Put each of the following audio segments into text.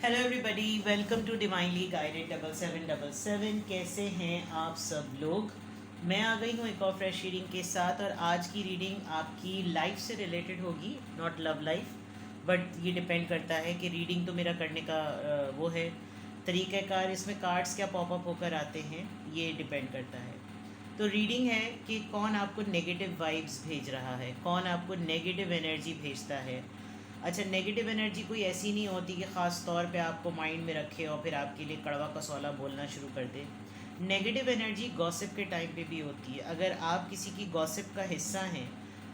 Hello everybody, welcome to divinely guided 7777। कैसे हैं आप सब लोग। मैं आ गई हूँ एक और फ्रेश रीडिंग के साथ, और आज की रीडिंग आपकी लाइफ से रिलेटेड होगी, नॉट लव लाइफ। बट ये डिपेंड करता है कि रीडिंग तो मेरा करने का वो है तरीक़ाकार, इसमें कार्ड्स क्या पॉपअप होकर आते हैं ये डिपेंड करता है। तो रीडिंग है कि कौन आपको नेगेटिव वाइब्स भेज रहा है, कौन आपको नेगेटिव एनर्जी भेजता है। अच्छा, नेगेटिव एनर्जी कोई ऐसी नहीं होती कि ख़ास तौर पे आपको माइंड में रखे और फिर आपके लिए कड़वा कसौला बोलना शुरू कर दे। नेगेटिव एनर्जी गॉसिप के टाइम पे भी होती है। अगर आप किसी की गॉसिप का हिस्सा हैं,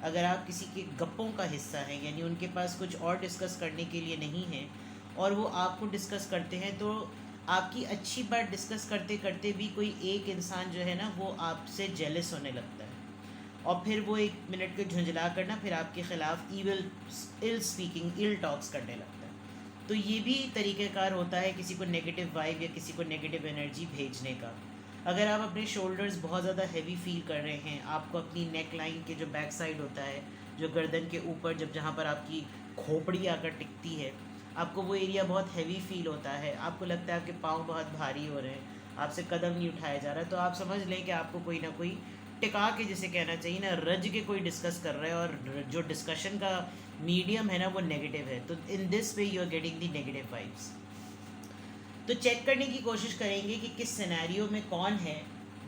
अगर आप किसी के गप्पों का हिस्सा हैं, यानी उनके पास कुछ और डिस्कस करने के लिए नहीं है और वो आपको डिस्कस करते हैं, तो आपकी अच्छी बात डिस्कस करते करते भी कोई एक इंसान जो है ना, वो आपसे जेलस होने लगता है और फिर वो एक मिनट के झुंझला कर ना फिर आपके ख़िलाफ़ इल स्पीकिंग, इल टॉक्स करने लगता है। तो ये भी तरीक़ेकार होता है किसी को नेगेटिव वाइब या किसी को नेगेटिव एनर्जी भेजने का। अगर आप अपने शोल्डर्स बहुत ज़्यादा हैवी फील कर रहे हैं, आपको अपनी नेक लाइन के जो बैक साइड होता है, जो गर्दन के ऊपर, जब जहाँ पर आपकी खोपड़ी आकर टिकती है, आपको वो एरिया बहुत हैवी फील होता है, आपको लगता है आपके पाँव बहुत भारी हो रहे हैं, आपसे कदम नहीं उठाया जा रहा है, तो आप समझ लें कि आपको कोई ना कोई टिका के, जिसे कहना चाहिए ना, रज के कोई डिस्कस कर रहा है, और जो डिस्कशन का मीडियम है ना वो नेगेटिव है। तो in this way you are getting the negative vibes. तो चेक करने की कोशिश करेंगे कि किस सिनेरियो में कौन है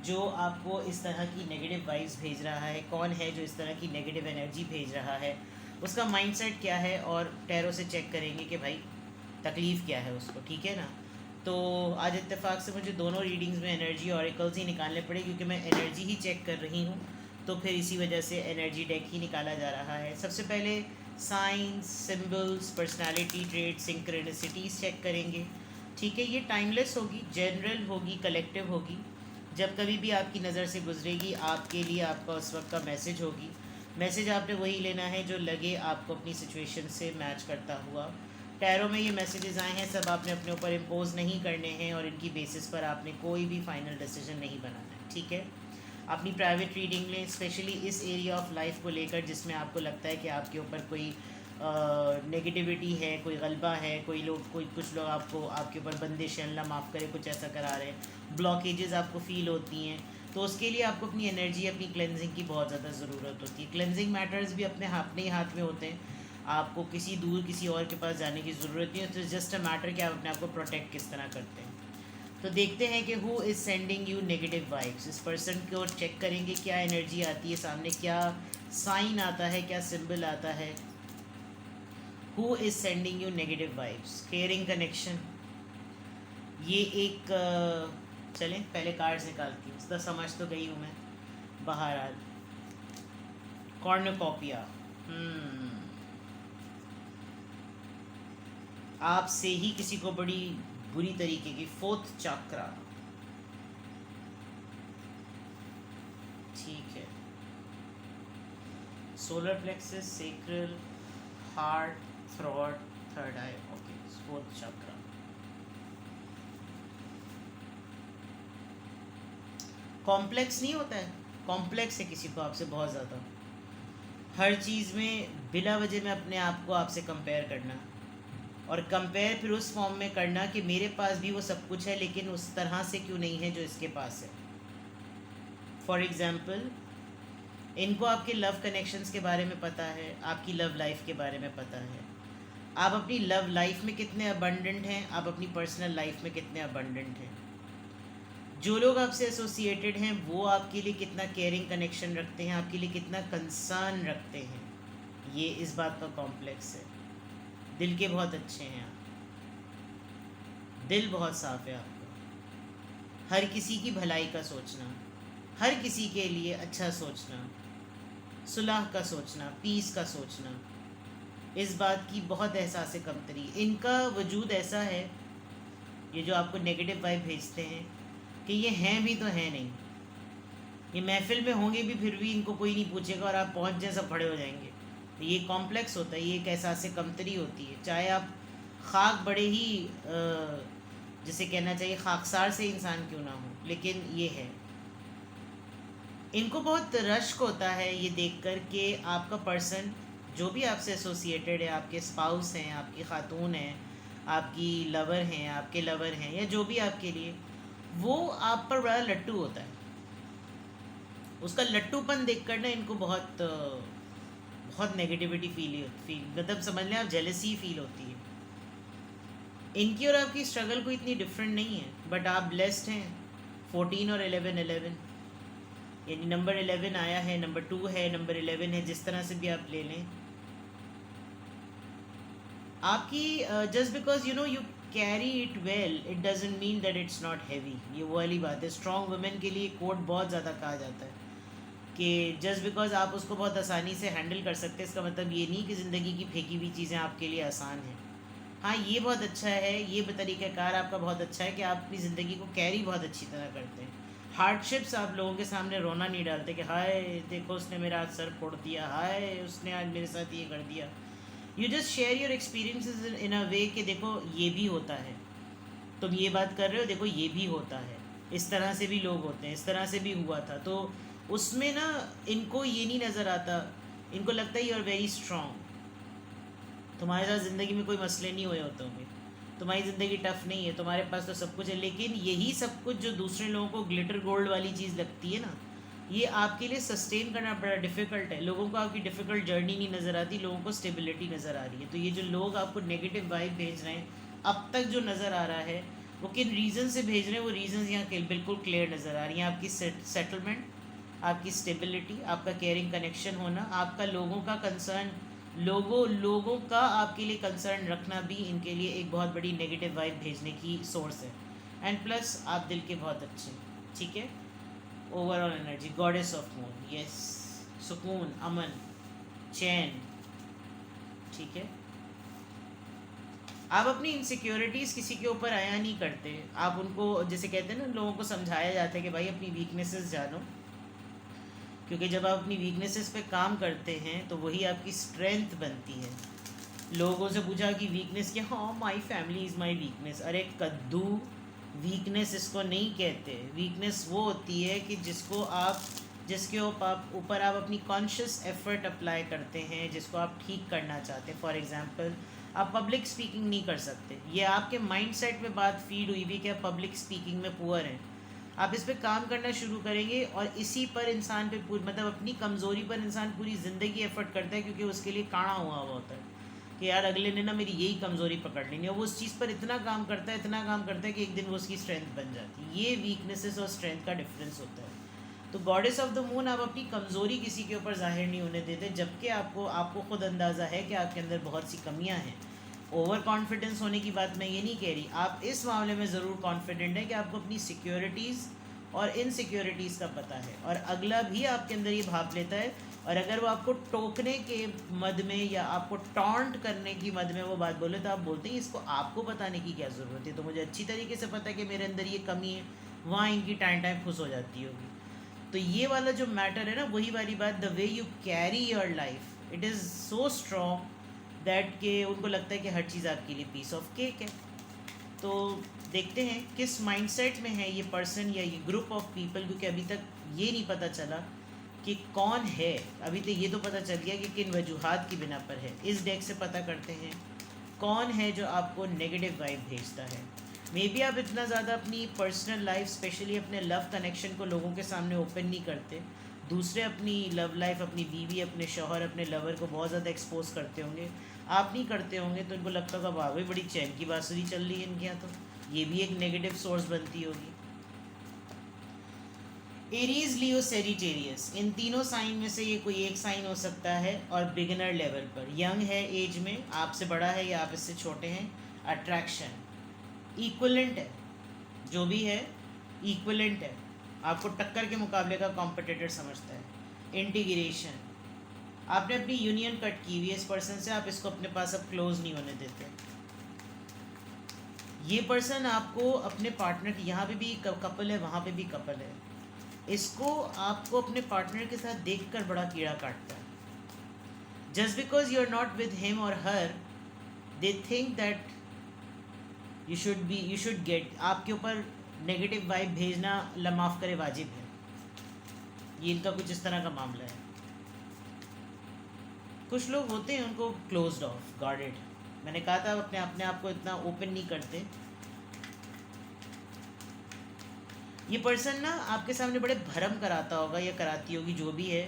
जो आपको इस तरह की नेगेटिव वाइब्स भेज रहा है, कौन है जो इस तरह की नेगेटिव एनर्जी भेज रहा है, उसका माइंडसेट क्या है, और टैरो से चेक करेंगे कि भाई तकलीफ़ क्या है उसको, ठीक है ना। तो आज इत्तेफाक से मुझे दोनों रीडिंग्स में एनर्जी ऑरिकल्स ही निकालने पड़े, क्योंकि मैं एनर्जी ही चेक कर रही हूँ, तो फिर इसी वजह से एनर्जी डेक ही निकाला जा रहा है। सबसे पहले science, symbols, personality trait, synchronicities check करेंगे। ठीक है, ये टाइमलेस होगी, जनरल होगी, कलेक्टिव होगी। जब कभी भी आपकी नज़र से गुजरेगी, आपके लिए आपका उस वक्त का मैसेज होगी। मैसेज आपने वही लेना है जो लगे आपको अपनी सिचुएशन से मैच करता हुआ। टैरो में ये मैसेजेस आए हैं, सब आपने अपने ऊपर इम्पोज नहीं करने हैं, और इनकी बेसिस पर आपने कोई भी फाइनल डिसीजन नहीं बनाना है, ठीक है। अपनी प्राइवेट रीडिंग लें, स्पेशली इस एरिया ऑफ लाइफ को लेकर जिसमें आपको लगता है कि आपके ऊपर कोई नेगेटिविटी है, कोई गलबा है, कोई लोग, कोई कुछ लोग आपको, आपके ऊपर बंदिश है, अल्लाह माफ़ करे, कुछ ऐसा करा रहे हैं, ब्लॉकेजेस आपको फ़ील होती हैं। तो उसके लिए आपको अपनी एनर्जी, अपनी क्लेंजिंग की बहुत ज़्यादा ज़रूरत होती है। क्लेंजिंग मैटर्स भी अपने ही हाथ में होते हैं, आपको किसी दूर किसी और के पास जाने की ज़रूरत नहीं है। तो जस्ट अ मैटर कि आप अपने आप को प्रोटेक्ट किस तरह करते हैं। तो देखते हैं कि who is sending you negative vibes. इस पर्सन को चेक करेंगे क्या एनर्जी आती है सामने, क्या साइन आता है, क्या सिंबल आता है। Who is sending you negative vibes. Caring connection, ये एक चलें पहले कार्ड्स निकालती हूँ, उसका समझ तो गई हूँ मैं। बहरहाल कॉर्नोकॉपिया, आपसे ही किसी को बड़ी बुरी तरीके की, फोर्थ चक्रा, ठीक है। Solar plexus, sacral, heart, throat, third eye, okay, fourth chakra. Complex नहीं होता है, कॉम्प्लेक्स है किसी को आपसे बहुत ज़्यादा, हर चीज़ में बिला वजह में अपने आप को आपसे कंपेयर करना, और कंपेयर फिर उस फॉर्म में करना कि मेरे पास भी वो सब कुछ है लेकिन उस तरह से क्यों नहीं है जो इसके पास है। फॉर एग्ज़ाम्पल, इनको आपके लव कनेक्शंस के बारे में पता है, आपकी लव लाइफ के बारे में पता है, आप अपनी लव लाइफ में कितने अबंडेंट हैं, आप अपनी पर्सनल लाइफ में कितने अबंडेंट हैं। जो लोग आपसे एसोसिएटेड हैं वो आपके लिए कितना केयरिंग कनेक्शन रखते हैं, आपके लिए कितना कंसर्न रखते हैं, ये इस बात का कॉम्प्लेक्स है। दिल के बहुत अच्छे हैं आप, दिल बहुत साफ़ है आपका, हर किसी की भलाई का सोचना, हर किसी के लिए अच्छा सोचना, सुलह का सोचना, पीस का सोचना, इस बात की बहुत एहसास कमतरी। इनका वजूद ऐसा है, ये जो आपको नेगेटिव वाइब भेजते हैं, कि ये हैं भी तो हैं नहीं, ये महफिल में होंगे भी फिर भी इनको कोई नहीं पूछेगा, और आप पहुंच जाए सब खड़े हो जाएंगे। तो ये कॉम्प्लेक्स होता है, ये एक एहसास कमतरी होती है। चाहे आप खाक बड़े ही जिसे कहना चाहिए खाकसार से इंसान क्यों ना हो, लेकिन ये है। इनको बहुत रश्क होता है ये देख कर कि आपका पर्सन जो भी आपसे एसोसिएटेड है, आपके स्पाउस हैं, आपकी खातून हैं, आपकी लवर हैं, आपके लवर हैं, या जो भी आपके लिए, वो आप पर बड़ा लट्टू होता है। उसका लट्टूपन देखकर ना इनको बहुत बहुत नेगेटिविटी फील मतलब समझ लें आप, जेलसी फील होती है। इनकी और आपकी स्ट्रगल कोई इतनी डिफरेंट नहीं है, बट आप ब्लेस्ड हैं। 14 और 11 यानी नंबर 11 आया है, नंबर 2 है, नंबर 11 है, जिस तरह से भी आप ले लें। आपकी just because you carry it well, it doesn't mean that it's not heavy. ये वो वाली बात है। स्ट्रॉन्ग वुमेन के लिए कोट बहुत ज़्यादा कहा जाता है कि जस्ट बिकॉज आप उसको बहुत आसानी से हैंडल कर सकते हैं, इसका मतलब ये नहीं कि ज़िंदगी की फेंकी हुई चीज़ें आपके लिए आसान हैं। हाँ, ये बहुत अच्छा है, ये तरीक़ाकार आपका बहुत अच्छा है कि आप अपनी ज़िंदगी को कैरी बहुत अच्छी तरह करते हैं। हार्डशिप्स आप लोगों के सामने रोना नहीं डालते कि हाय देखो उसने मेरा आज सर फोड़ दिया, हाय उसने आज मेरे साथ ये कर दिया। You just share your experiences in a way कि देखो ये भी होता है, तुम ये बात कर रहे हो, देखो ये भी होता है, इस तरह से भी लोग होते हैं, इस तरह से भी हुआ था। तो उसमें ना इनको ये नहीं नज़र आता, इनको लगता है यू आर वेरी स्ट्रॉन्ग, तुम्हारे साथ ज़िंदगी में कोई मसले नहीं हुए होते होंगे, तुम्हारी ज़िंदगी टफ नहीं है, तुम्हारे पास तो सब कुछ है। लेकिन यही सब कुछ जो दूसरे लोगों को ग्लिटर गोल्ड वाली चीज़ लगती है ना, ये आपके लिए सस्टेन करना बड़ा डिफ़िकल्ट है। लोगों को आपकी डिफ़िकल्ट जर्नी नहीं नज़र आती, लोगों को स्टेबिलिटी नज़र आ रही है। तो ये जो लोग आपको नेगेटिव वाइब भेज रहे हैं, अब तक जो नज़र आ रहा है वो किन रीज़न से भेज रहे हैं, वो रीज़न्स यहाँ बिल्कुल क्लियर नज़र आ रही हैं। आपकी सेटलमेंट, आपकी स्टेबिलिटी, आपका केयरिंग कनेक्शन होना, आपका लोगों का कंसर्न, लोगों का आपके लिए कंसर्न रखना भी इनके लिए एक बहुत बड़ी नेगेटिव वाइब भेजने की सोर्स है। एंड प्लस आप दिल के बहुत अच्छे, ठीक है। Overall energy goddess of moon, yes, सुकून, अमन, चैन, ठीक है। आप अपनी इनसिक्योरिटीज़ किसी के ऊपर आया नहीं करते, आप उनको, जैसे कहते हैं ना, लोगों को समझाया जाता है कि भाई अपनी वीकनेसेस जानो, क्योंकि जब आप अपनी वीकनेसेस पे काम करते हैं तो वही आपकी स्ट्रेंथ बनती है। लोगों से पूछा कि वीकनेस क्या, हाँ my family is my weakness. अरे कद्दू, वीकनेस इसको नहीं कहते। वीकनेस वो होती है कि जिसके ऊपर आप अपनी कॉन्शियस एफर्ट अप्लाई करते हैं, जिसको आप ठीक करना चाहते हैं। फॉर एग्जांपल, आप पब्लिक स्पीकिंग नहीं कर सकते, ये आपके माइंडसेट में बात फीड हुई भी कि आप पब्लिक स्पीकिंग में पुअर हैं। आप इस पर काम करना शुरू करेंगे और इसी पर इंसान पे मतलब अपनी कमज़ोरी पर इंसान पूरी ज़िंदगी एफर्ट करता है, क्योंकि उसके लिए काढ़ा हुआ होता है कि यार अगले ने ना मेरी यही कमज़ोरी पकड़ लेनी है। वो उस चीज़ पर इतना काम करता है, इतना काम करता है कि एक दिन वो उसकी स्ट्रेंथ बन जाती है। ये वीकनेसेस और स्ट्रेंथ का डिफरेंस होता है। तो गॉडेस ऑफ द मून, आप अपनी कमज़ोरी किसी के ऊपर जाहिर नहीं होने देते, जबकि आपको खुद अंदाज़ा है कि आपके अंदर बहुत सी कमियां हैं। ओवर कॉन्फिडेंस होने की बात मैं ये नहीं कह रही, आप इस मामले में ज़रूर कॉन्फिडेंट हैं कि आपको अपनी सिक्योरिटीज़ और इनसिक्योरिटीज़ का पता है, और अगला भी आपके अंदर ये भाप लेता है। और अगर वो आपको टोकने के मद में या आपको टॉन्ट करने की मद में वो बात बोले, तो आप बोलते हैं इसको आपको बताने की क्या ज़रूरत है, तो मुझे अच्छी तरीके से पता है कि मेरे अंदर ये कमी है। वहाँ इनकी टाइम खुश हो जाती होगी। तो ये वाला जो मैटर है ना, वही वाली बात, the way you carry your life, it is so strong that कि उनको लगता है कि हर चीज़ आपके लिए पीस ऑफ केक है। तो देखते हैं किस माइंडसेट में है ये पर्सन या ये ग्रुप ऑफ पीपल, क्योंकि अभी तक ये नहीं पता चला कि कौन है। अभी तो ये तो पता चल गया कि किन वजूहात की बिना पर है। इस डेक से पता करते हैं कौन है जो आपको नेगेटिव वाइब भेजता है। मे बी आप इतना ज़्यादा अपनी पर्सनल लाइफ, स्पेशली अपने लव कनेक्शन को लोगों के सामने ओपन नहीं करते। दूसरे अपनी लव लाइफ, अपनी बीवी, अपने शौहर, अपने लवर को बहुत ज़्यादा एक्सपोज करते होंगे। आप नहीं करते होंगे तो इनको लगता होगा वाह भाई बड़ी चैन की बांसुरी चल रही है इनके यहाँ। तो ये भी एक नेगेटिव सोर्स बनती होगी। एरीज, लियो, सेजिटेरियस, इन तीनों साइन में से ये कोई एक साइन हो सकता है। और बिगिनर लेवल पर, यंग है एज में, आपसे बड़ा है या आप इससे छोटे हैं। अट्रैक्शन इक्वलेंट है, जो भी है इक्वलेंट है, आपको टक्कर के मुकाबले का कॉम्पिटिटर समझता है। इंटीग्रेशन, आपने अपनी यूनियन कट की हुई है इस पर्सन से, आप इसको अपने पास अब क्लोज नहीं होने देते। ये पर्सन आपको अपने पार्टनर की, यहाँ पे भी कपल है, वहाँ पे भी कपल है, इसको आपको अपने पार्टनर के साथ देखकर बड़ा कीड़ा काटता है। Just because you are not with him और her, they think that you should get, आपके ऊपर नेगेटिव वाइब भेजना माफ़ करे वाजिब है। ये इनका कुछ इस तरह का मामला है। कुछ लोग होते हैं उनको क्लोज्ड ऑफ, गार्डेड, मैंने कहा था अपने अपने आप को इतना ओपन नहीं करते। ये पर्सन ना आपके सामने बड़े भरम कराता होगा या कराती होगी, जो भी है,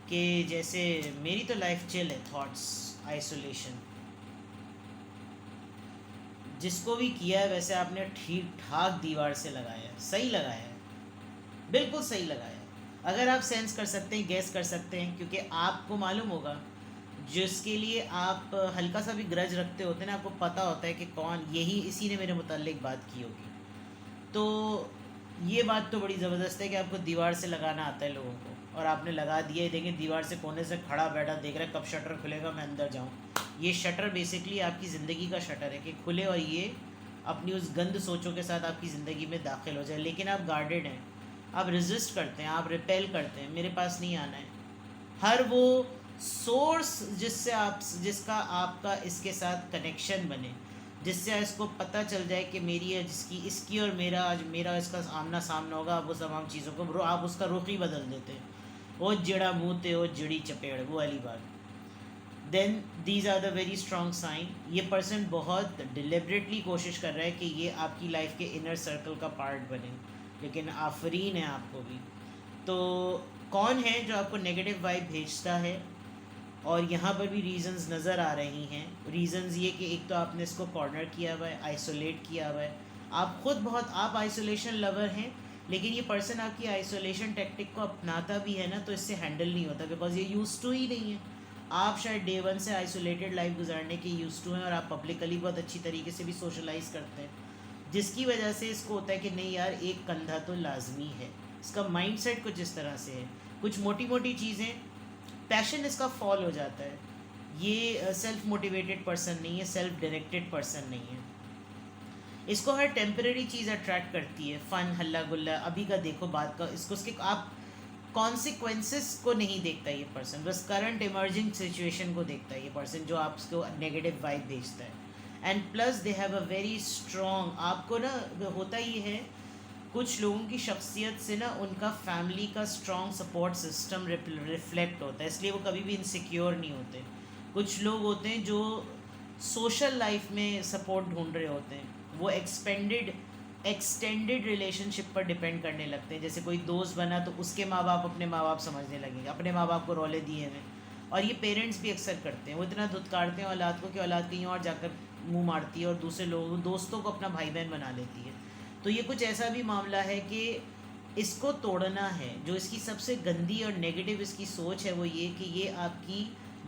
कि जैसे मेरी तो लाइफ चिल है, थॉट्स, आइसोलेशन। जिसको भी किया है वैसे आपने ठीक ठाक दीवार से लगाया है, सही लगाया है, बिल्कुल सही लगाया है। अगर आप सेंस कर सकते हैं, गैस कर सकते हैं, क्योंकि आपको मालूम होगा जिसके लिए आप हल्का सा भी ग्रज रखते होते हैं ना, आपको पता होता है कि कौन, यही इसी ने मेरे मुताल्लिक बात की होगी। तो ये बात तो बड़ी ज़बरदस्त है कि आपको दीवार से लगाना आता है लोगों को, और आपने लगा दिया है। देखें, दीवार से कोने से खड़ा बैठा देख रहा है कब शटर खुलेगा, मैं अंदर जाऊँ। ये शटर बेसिकली आपकी ज़िंदगी का शटर है कि खुले और ये अपनी उस गंद सोचों के साथ आपकी ज़िंदगी में दाखिल हो जाए। लेकिन आप गार्डेड हैं, आप रेजिस्ट करते हैं, आप रिपेल करते हैं, मेरे पास नहीं आना है। हर वो सोर्स जिसका आपका इसके साथ कनेक्शन बने, जिससे इसको पता चल जाए कि मेरी है, जिसकी इसकी और मेरा आज मेरा इसका आमना सामना होगा, आप वो तमाम चीज़ों को आप उसका रुख ही बदल देते हैं। वो जिड़ा मुँह ते वो जिड़ी चपेड़, वो वाली बात। Then these are the very strong sign. ये पर्सन बहुत डिलिबरेटली कोशिश कर रहा है कि ये आपकी लाइफ के इनर सर्कल का पार्ट बने, लेकिन आफरीन है आपको भी। तो कौन है जो आपको नेगेटिव वाइब भेजता है? और यहाँ पर भी रीज़न्स नज़र आ रही हैं। रीज़न्स ये कि एक तो आपने इसको कॉर्नर किया हुआ है, आइसोलेट किया हुआ है। आप खुद बहुत, आप आइसोलेशन लवर हैं, लेकिन ये पर्सन आपकी आइसोलेशन टेक्टिक को अपनाता भी है ना, तो इससे हैंडल नहीं होता, बिकॉज ये यूज टू ही नहीं है। आप शायद डे वन से आइसोलेटेड लाइफ गुजारने के यूज टू हैं, और आप पब्लिकली बहुत अच्छी तरीके से भी सोशलाइज करते हैं, जिसकी वजह से इसको होता है कि नहीं यार, एक कंधा तो लाजमी है। इसका माइंड सेट कुछ इस तरह से है। कुछ मोटी मोटी चीज़ें, पैशन इसका फॉल हो जाता है। ये सेल्फ मोटिवेटेड पर्सन नहीं है, सेल्फ डायरेक्टेड पर्सन नहीं है। इसको हर टेम्परेरी चीज़ अट्रैक्ट करती है, फ़न, हल्ला गुल्ला, अभी का देखो बात का, इसको उसके आप कॉन्सिक्वेंसेस को नहीं देखता ये पर्सन, बस करंट इमर्जिंग सिचुएशन को देखता है ये पर्सन, जो आपको नेगेटिव वाइब भेजता है। And plus they have a very strong, आपको ना होता ये है, कुछ लोगों की शख्सियत से ना उनका फैमिली का स्ट्रॉन्ग सपोर्ट सिस्टम रिफ्लेक्ट होता है, इसलिए वो कभी भी इनसिक्योर नहीं होते। कुछ लोग होते हैं जो सोशल लाइफ में सपोर्ट ढूंढ रहे होते हैं, वो एक्सटेंडेड रिलेशनशिप पर डिपेंड करने लगते हैं। जैसे कोई दोस्त बना तो उसके माँ बाप अपने माँ बाप समझने लगेंगे, अपने माँ बाप को रौले दिए हुए। और ये पेरेंट्स भी अक्सर करते हैं, वो इतना धुतकारते हैं औलाद को कि औलाद कहीं और जाकर मुंह मारती है और दूसरे लोगों, दोस्तों को अपना भाई बहन बना लेती है। तो ये कुछ ऐसा भी मामला है कि इसको तोड़ना है। जो इसकी सबसे गंदी और नेगेटिव इसकी सोच है वो ये कि ये आपकी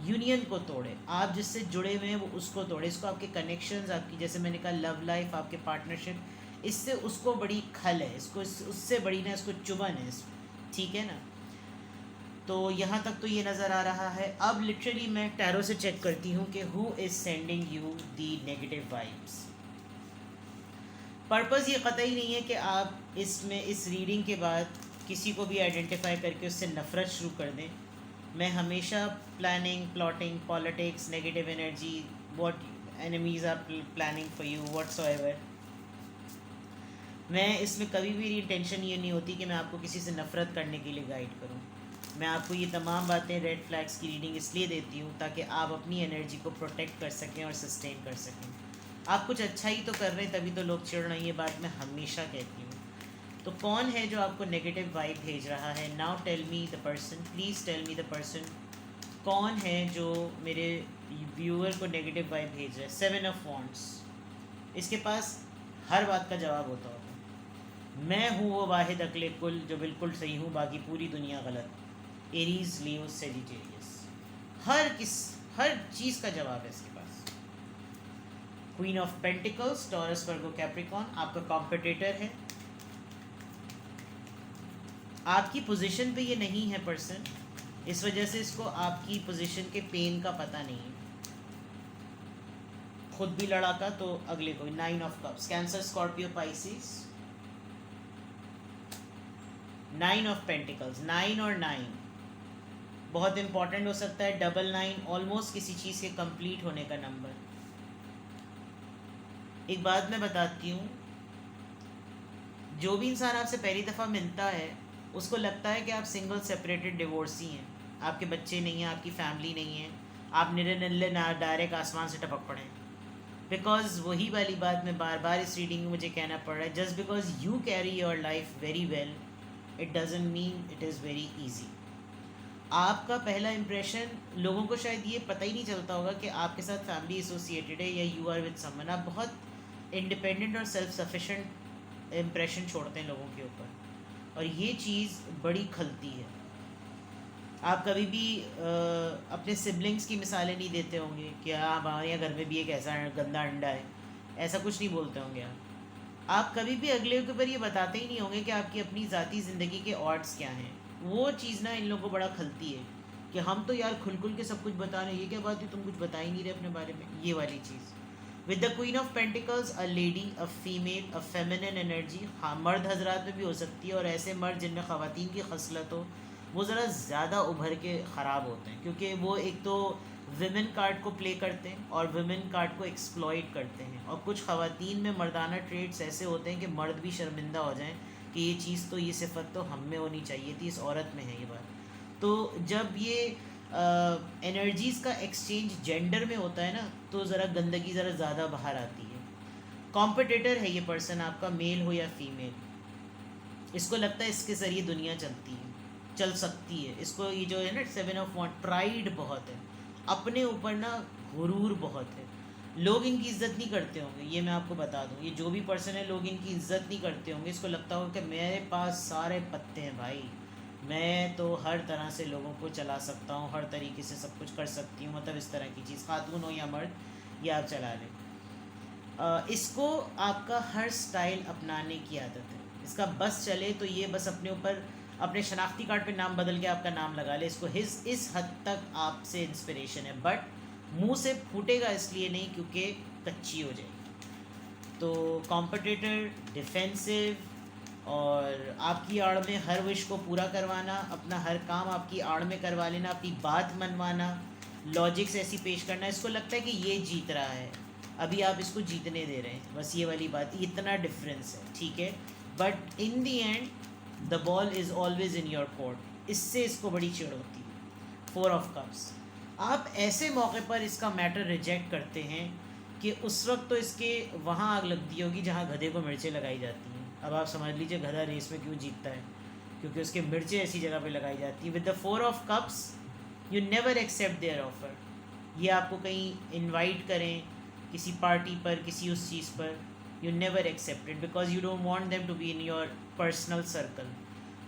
यूनियन को तोड़े, आप जिससे जुड़े हुए हैं वो उसको तोड़े, इसको आपके कनेक्शंस, आपकी जैसे मैंने कहा लव लाइफ, आपके पार्टनरशिप, इससे उसको बड़ी खल है, इसको उससे बड़ी ना इसको चुभन है, ठीक है ना। तो यहाँ तक तो ये नज़र आ रहा है। अब लिटरली मैं टैरो से चेक करती हूँ कि who is sending you the negative vibes. Purpose ये कतई नहीं है कि आप इसमें इस रीडिंग के बाद किसी को भी आइडेंटिफाई करके उससे नफ़रत शुरू कर दें। मैं हमेशा planning, plotting, politics, negative energy, what enemies are planning for you, whatsoever, मैं इसमें कभी भी इंटेंशन ये नहीं होती कि मैं आपको किसी से नफ़रत करने के लिए गाइड करूँ। मैं आपको ये तमाम बातें, रेड फ्लैग्स की रीडिंग इसलिए देती हूँ ताकि आप अपनी एनर्जी को प्रोटेक्ट कर सकें और सस्टेन कर सकें। आप कुछ अच्छा ही तो कर रहे हैं, तभी तो लोग चिढ़ रहे हैं, ये बात मैं हमेशा कहती हूँ। तो कौन है जो आपको नेगेटिव वाइब भेज रहा है? Now tell me the person, please tell me the person. कौन है जो मेरे व्यूअर को नेगेटिव वाइब भेज रहा है? 7 ऑफ वॉन्ड्स। इसके पास हर बात का जवाब होता होगा। मैं हूँ वो वाहिद अकले कुल जो बिल्कुल सही हूँ, बाकी पूरी दुनिया गलत। एरीज, लियो, सेजिटेरियस, हर चीज़ का जवाब है इसके पास। Queen of pentacles, Taurus, Virgo, Capricorn, आपका कॉम्पिटिटर है। आपकी पोजीशन पे ये नहीं है पर्सन, इस वजह से इसको आपकी पोजीशन के पेन का पता नहीं है। खुद भी लड़ाका तो अगले कोई। 9 of cups, cancer, Scorpio, Pisces. 9 of pentacles, 9 और 9 बहुत इंपॉर्टेंट हो सकता है। 999 ऑलमोस्ट किसी चीज़ के कंप्लीट होने का नंबर। एक बात मैं बताती हूँ, जो भी इंसान आपसे पहली दफ़ा मिलता है उसको लगता है कि आप सिंगल, सेपरेटेड, डिवोर्सी हैं, आपके बच्चे नहीं हैं, आपकी फैमिली नहीं है, आप निरे नल्ले ना डायरेक्ट आसमान से टपक पड़े। बिकॉज वही वाली बात मैं बार बार इस रीडिंग में मुझे कहना पड़ रहा है, just because you carry your life very well it doesn't mean it is very easy. आपका पहला इम्प्रेशन लोगों को शायद ये पता ही नहीं चलता होगा कि आपके साथ फैमिली एसोसिएटेड है या यू आर विद समवन। आप बहुत इंडिपेंडेंट और सेल्फ सफिशेंट इम्प्रेशन छोड़ते हैं लोगों के ऊपर, और ये चीज़ बड़ी खलती है। आप कभी भी अपने सिबलिंग्स की मिसालें नहीं देते होंगे कि हाँ हमारे यहाँ घर में भी एक ऐसा गंदा अंडा है, ऐसा कुछ नहीं बोलते होंगे आप कभी भी अगले के ऊपर ये बताते ही नहीं होंगे कि आपकी अपनी ज़ाती ज़िंदगी के ऑड्स क्या हैं। वो चीज़ ना इन लोगों को बड़ा खलती है कि हम तो यार खुल खुल के सब कुछ बता रहे हैं, ये क्या बात है तुम कुछ बता ही नहीं रहे अपने बारे में, ये वाली चीज़। With the queen of pentacles, a lady, a female, a feminine energy. हाँ, मर्द हजरात में भी हो सकती है, और ऐसे मर्द जिनमें ख़वातीन की खसलत हो वो ज़रा ज़्यादा उभर के ख़राब होते हैं, क्योंकि वो एक तो विमेन कार्ड को प्ले करते हैं और विमेन कार्ड को एक्सप्लॉइट करते हैं। और कुछ ख़वातीन में मर्दाना ट्रेड्स ऐसे होते हैं कि मर्द भी शर्मिंदा हो जाएं कि ये चीज़ तो, ये सिफत तो हम में होनी चाहिए थी, इस औरत में है ये बात। तो जब ये एनर्जीज़ का एक्सचेंज जेंडर में होता है ना, तो ज़रा गंदगी ज़रा ज़्यादा बाहर आती है। कॉम्पिटिटर है ये पर्सन आपका, मेल हो या फीमेल। इसको लगता है इसके ज़रिए दुनिया चल सकती है। इसको ये जो है ना 7 ऑफ वांड, प्राइड बहुत है, अपने ऊपर ना गुरूर बहुत है। लोग इनकी इज्जत नहीं करते होंगे, ये मैं आपको बता दूं। ये जो भी पर्सन है, लोग इनकी इज्जत नहीं करते होंगे। इसको लगता होगा कि मेरे पास सारे पत्ते हैं भाई, मैं तो हर तरह से लोगों को चला सकता हूँ, हर तरीके से सब कुछ कर सकती हूँ। मतलब इस तरह की चीज़, खातून हो या मर्द, ये आप चला लें। इसको आपका हर स्टाइल अपनाने की आदत है। इसका बस चले तो ये बस अपने ऊपर, अपने शनाख्ती कार्ड पे नाम बदल के आपका नाम लगा ले। इसको इस हद तक आपसे इंस्पिरेशन है, बट मुंह से फूटेगा इसलिए नहीं क्योंकि कच्ची हो जाएगी। तो कॉम्पिटिटर, डिफेंसिव, और आपकी आड़ में हर विश को पूरा करवाना, अपना हर काम आपकी आड़ में करवा लेना, अपनी बात मनवाना, लॉजिक्स ऐसी पेश करना। इसको लगता है कि ये जीत रहा है, अभी आप इसको जीतने दे रहे हैं, बस ये वाली बात, इतना डिफरेंस है, ठीक है। But in the and the ball is always in your court. इससे इसको बड़ी चिढ़ होती है। 4 ऑफ कप्स, आप ऐसे मौके पर इसका मैटर रिजेक्ट करते हैं कि उस वक्त तो इसके वहाँ आग लगती होगी जहाँ गधे को मिर्चें लगाई जाती हैं। अब आप समझ लीजिए गधा रेस में क्यों जीतता है, क्योंकि उसके मिर्चें ऐसी जगह पे लगाई जाती है। With the 4 of cups you never accept their offer. ये आपको कहीं इन्वाइट करें किसी पार्टी पर, किसी उस चीज़ पर, you never accept it because you don't want them to be in your personal circle.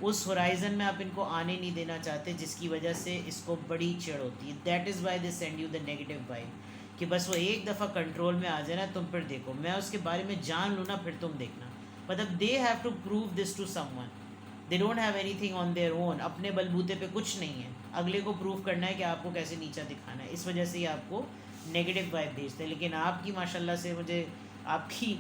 उस होराइजन में आप इनको आने नहीं देना चाहते, जिसकी वजह से इसको बड़ी चिढ़ होती है। That is why they send you the negative vibe, कि बस वो एक दफ़ा कंट्रोल में आ जाए ना, तुम फिर देखो, मैं उसके बारे में जान लूँ ना, फिर तुम देखना। मतलब they have to prove this to someone, they don't have anything on their own. अपने बलबूते पे कुछ नहीं है, अगले को प्रूव करना है कि आपको कैसे नीचा दिखाना है। इस वजह से ही आपको नेगेटिव वाइब भेजते हैं। लेकिन आपकी माशाल्लाह से मुझे आपकी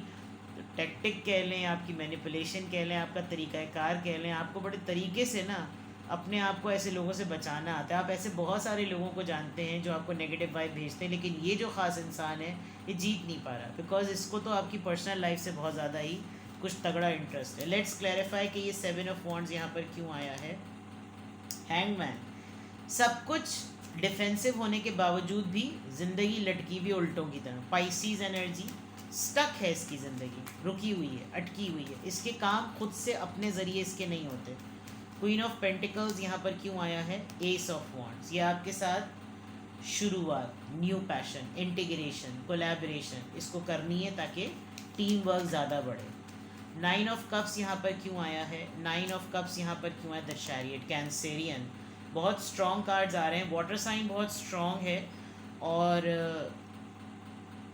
टैक्टिक कह लें, आपकी मैनिपुलेशन कह लें, आपका तरीक़ाकार कह लें, आपको बड़े तरीके से ना अपने आप को ऐसे लोगों से बचाना आता है। आप ऐसे बहुत सारे लोगों को जानते हैं जो आपको नेगेटिव वाइब भेजते हैं, लेकिन ये जो ख़ास इंसान है ये जीत नहीं पा रहा, बिकॉज इसको तो आपकी पर्सनल लाइफ से बहुत ज़्यादा ही कुछ तगड़ा इंटरेस्ट है। लेट्स क्लैरिफाई कि ये 7 ऑफ वॉन्ड्स यहाँ पर क्यों आया है। हैंगमैन, सब कुछ डिफेंसिव होने के बावजूद भी ज़िंदगी लटकी हुई उल्टों की तरह। पाइसीज एनर्जी, स्टक है इसकी ज़िंदगी, रुकी हुई है, अटकी हुई है। इसके काम खुद से अपने ज़रिए इसके नहीं होते। क्वीन ऑफ पेंटिकल्स यहाँ पर क्यों आया है। एस ऑफ वॉन्ड्स, ये आपके साथ शुरुआत, न्यू पैशन, इंटीग्रेशन, कोलैबोरेशन, इसको करनी है ताकि टीम वर्क ज़्यादा बढ़े। 9 ऑफ कप्स यहाँ पर क्यों आया है। 9 ऑफ कप्स यहाँ पर क्यों आया। द चैरियट, कैंसेरियन, बहुत स्ट्रॉन्ग कार्ड्स आ रहे हैं। वाटर साइन बहुत स्ट्रॉन्ग है, और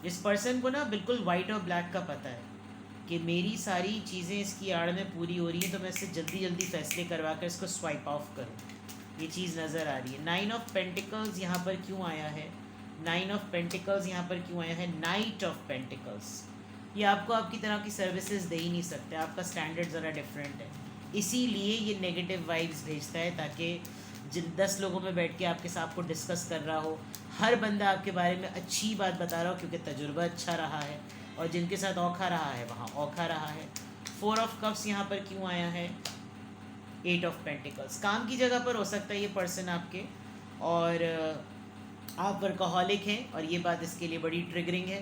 इस पर्सन को ना बिल्कुल वाइट और ब्लैक का पता है कि मेरी सारी चीज़ें इसकी आड़ में पूरी हो रही हैं, तो मैं इससे जल्दी जल्दी फैसले करवा कर इसको स्वाइप ऑफ करूँ। ये चीज़ नज़र आ रही है। 9 ऑफ पेंटिकल्स यहाँ पर क्यों आया है। 9 ऑफ पेंटिकल्स यहाँ पर क्यों आया है। नाइट ऑफ पेंटिकल्स, ये आपको आपकी तरह की सर्विसेज दे ही नहीं सकते, आपका स्टैंडर्ड ज़रा डिफरेंट है, इसीलिए ये नेगेटिव वाइब्स भेजता है, ताकि जिन 10 लोगों में बैठ के आपके साथ को डिस्कस कर रहा हो, हर बंदा आपके बारे में अच्छी बात बता रहा हो क्योंकि तजुर्बा अच्छा रहा है, और जिनके साथ औखा रहा है वहाँ औखा रहा है। 4 ऑफ कप्स यहाँ पर क्यों आया है। 8 ऑफ पेंटिकल्स, काम की जगह पर हो सकता है ये पर्सन आपके, और आप वर्कaholic हैं और ये बात इसके लिए बड़ी ट्रिगरिंग है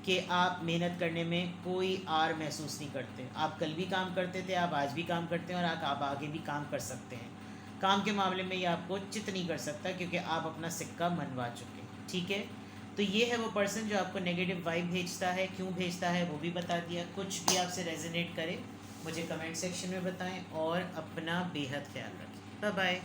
कि आप मेहनत करने में कोई आर महसूस नहीं करते। आप कल भी काम करते थे, आप आज भी काम करते हैं और आप आगे भी काम कर सकते हैं। काम के मामले में ये आपको चित नहीं कर सकता क्योंकि आप अपना सिक्का मनवा चुके हैं। ठीक है, तो ये है वो पर्सन जो आपको नेगेटिव वाइब भेजता है। क्यों भेजता है वो भी बता दिया। कुछ भी आपसे रेजोनेट करे मुझे कमेंट सेक्शन में बताएं और अपना बेहद ख्याल रखें। Bye bye.